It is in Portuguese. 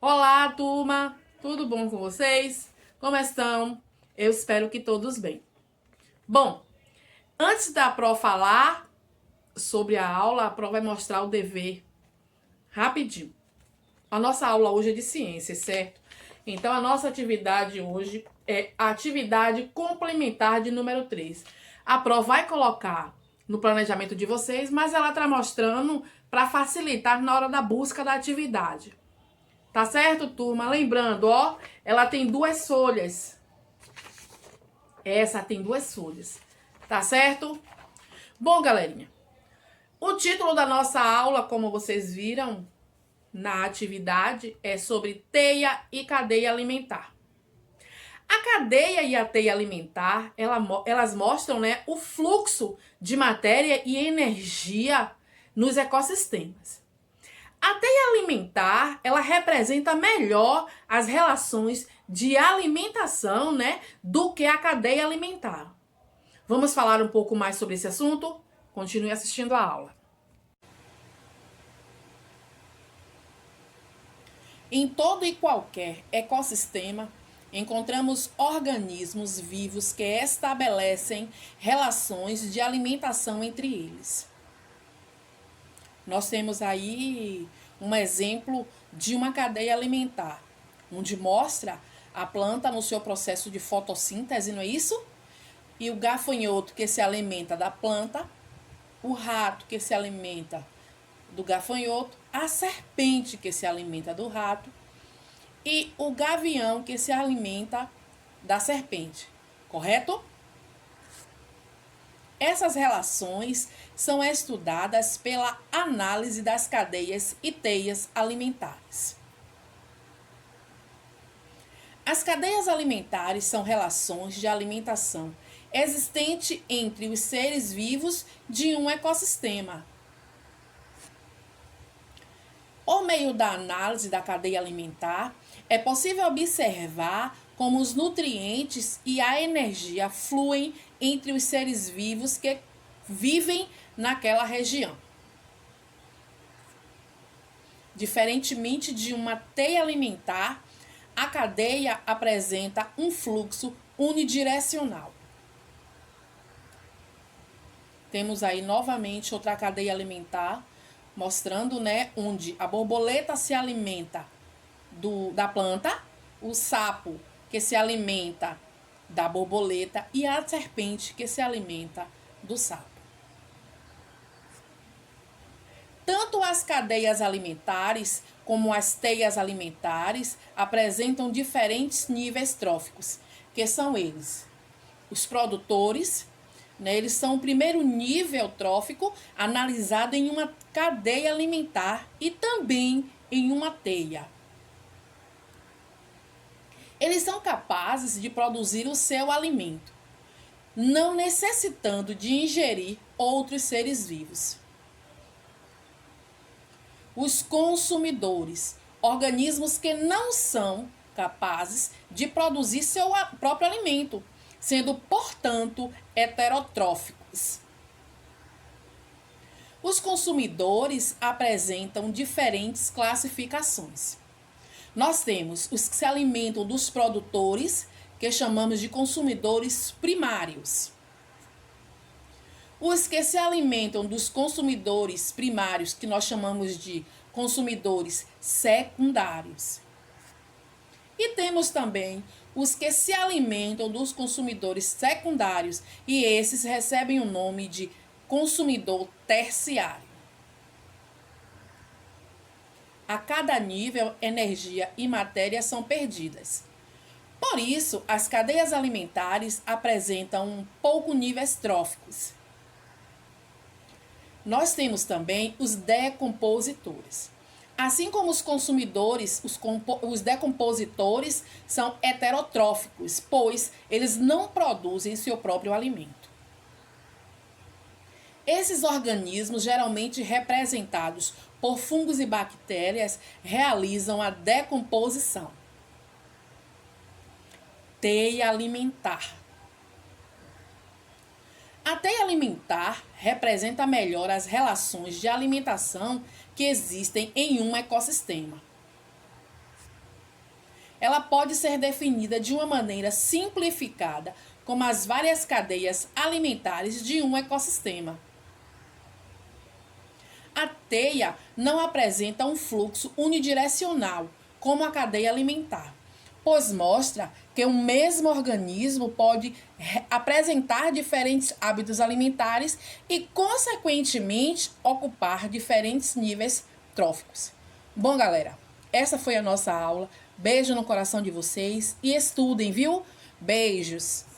Olá, turma! Tudo bom com vocês? Como estão? Eu espero que todos bem. Bom, antes da Pro falar sobre a aula, a Pro vai mostrar o dever rapidinho. A nossa aula hoje é de ciências, certo? Então, a nossa atividade hoje é a atividade complementar de número 3. A Pro vai colocar no planejamento de vocês, mas ela está mostrando para facilitar na hora da busca da atividade. Tá certo, turma? Lembrando, ó, ela tem 2 folhas. Essa tem 2 folhas. Tá certo? Bom, galerinha, o título da nossa aula, como vocês viram na atividade, é sobre teia e cadeia alimentar. A cadeia e a teia alimentar, elas mostram, né, o fluxo de matéria e energia nos ecossistemas. A teia alimentar, ela representa melhor as relações de alimentação, né, do que a cadeia alimentar. Vamos falar um pouco mais sobre esse assunto? Continue assistindo a aula. Em todo e qualquer ecossistema, encontramos organismos vivos que estabelecem relações de alimentação entre eles. Nós temos aí um exemplo de uma cadeia alimentar, onde mostra a planta no seu processo de fotossíntese, não é isso? E o gafanhoto que se alimenta da planta, o rato que se alimenta do gafanhoto, a serpente que se alimenta do rato e o gavião que se alimenta da serpente, correto? Essas relações são estudadas pela análise das cadeias e teias alimentares. As cadeias alimentares são relações de alimentação existente entre os seres vivos de um ecossistema. Por meio da análise da cadeia alimentar, é possível observar como os nutrientes e a energia fluem entre os seres vivos que vivem naquela região. Diferentemente de uma teia alimentar, a cadeia apresenta um fluxo unidirecional. Temos aí novamente outra cadeia alimentar, mostrando, né, onde a borboleta se alimenta da planta, o sapo que se alimenta da borboleta e a serpente que se alimenta do sapo. Tanto as cadeias alimentares como as teias alimentares apresentam diferentes níveis tróficos, que são eles: os produtores, né, eles são o primeiro nível trófico analisado em uma cadeia alimentar e também em uma teia. Eles são capazes de produzir o seu alimento, não necessitando de ingerir outros seres vivos. Os consumidores, organismos que não são capazes de produzir seu próprio alimento, sendo, portanto, heterotróficos. Os consumidores apresentam diferentes classificações. Nós temos os que se alimentam dos produtores, que chamamos de consumidores primários. Os que se alimentam dos consumidores primários, que nós chamamos de consumidores secundários. E temos também os que se alimentam dos consumidores secundários, e esses recebem o nome de consumidor terciário. A cada nível, energia e matéria são perdidas. Por isso, as cadeias alimentares apresentam um pouco níveis tróficos. Nós temos também os decompositores. Assim como os consumidores, os decompositores são heterotróficos, pois eles não produzem seu próprio alimento. Esses organismos, geralmente representados por fungos e bactérias, realizam a decomposição. Teia alimentar. A teia alimentar representa melhor as relações de alimentação que existem em um ecossistema. ela pode ser definida de uma maneira simplificada como as várias cadeias alimentares de um ecossistema. A teia não apresenta um fluxo unidirecional, como a cadeia alimentar, pois mostra que o mesmo organismo pode apresentar diferentes hábitos alimentares e, consequentemente, ocupar diferentes níveis tróficos. Bom, galera, essa foi a nossa aula. Beijo no coração de vocês e estudem, viu? Beijos!